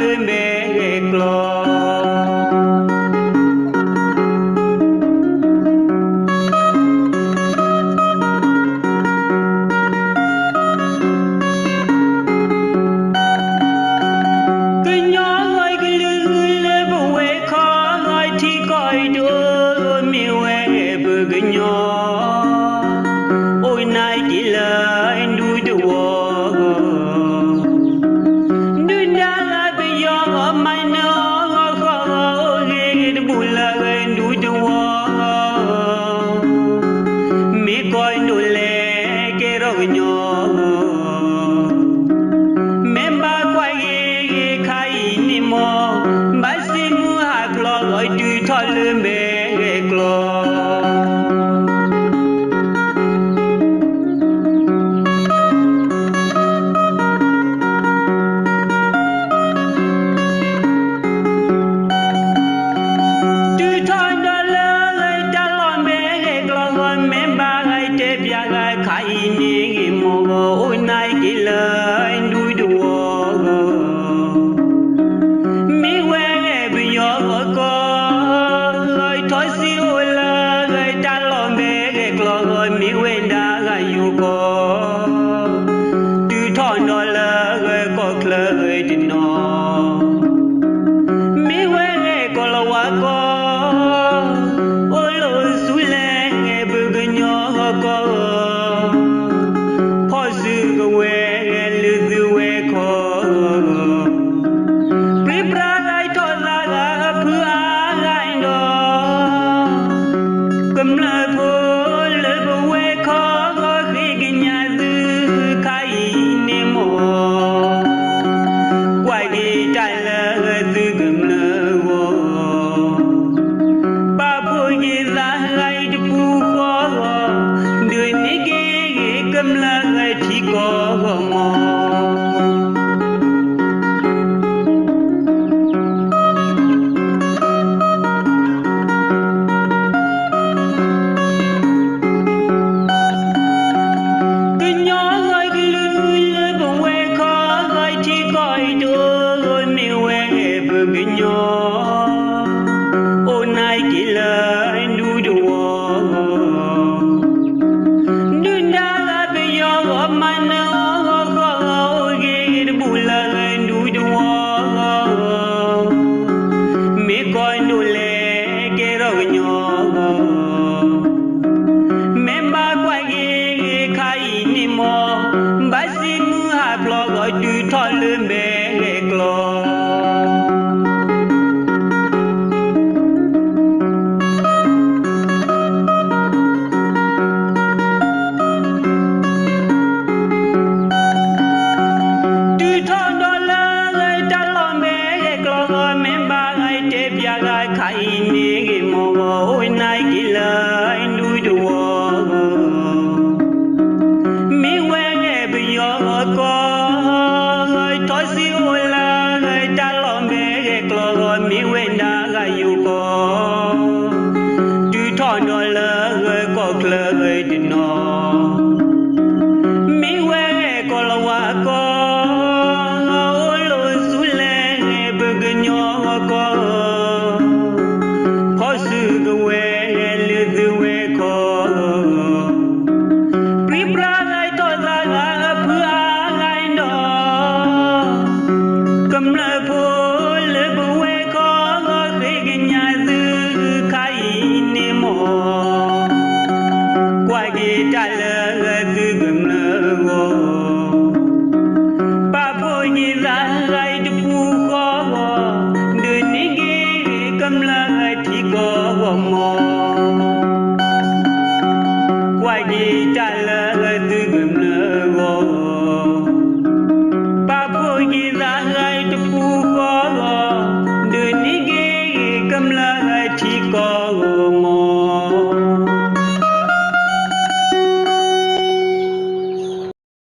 lên bề clo ôi nay chỉ là anh đuôi đùa đừng đã lại bây giờ ở mai nó khó ghê buồn là anh đuôi đùa mi coi nỗi lệ cái rồi nhỏ mẹ ba quay ghê khai ni mò ba xin mua hạt lò gọi tùy thôi lên bề clo ôi nay chỉ là anh đuôi đùa mi quen bây giờ có lời thôi xíu là người ta lòng bé rồi mi quen đã gây yêu có từ thôi nó là người có lời thì nó mi quen có là quá có ôi lối suy lên nghe bữa cái nhỏ có là người chỉ có mò cái nhỏ người cái lưỡi bông quê khó người chỉ coi đưa rồi miêu quê vừa cái nhỏ ôi nay chỉ là anh đuôi đùa coi nụ lệ cái rồi nhỏ mẹ ba quay ghê khai ni mò ba xin mua hạt lò gọi tùy thôi lên bề clo khai ni mò ôi nay chỉ là anh đuôi đùa mi quen bây giờ có người thôi xíu là người ta lòng bé clo rồi mi quen đã gây yêu có từ thôi nó là người có lời thì nó mi quen có là quá có ôi lối suy lên bữa cái nhỏ có quay đi trả lời từ gầm lơ gò ba phôi gì ra lại từ phù gò đưa ní ghê cầm lời chỉ có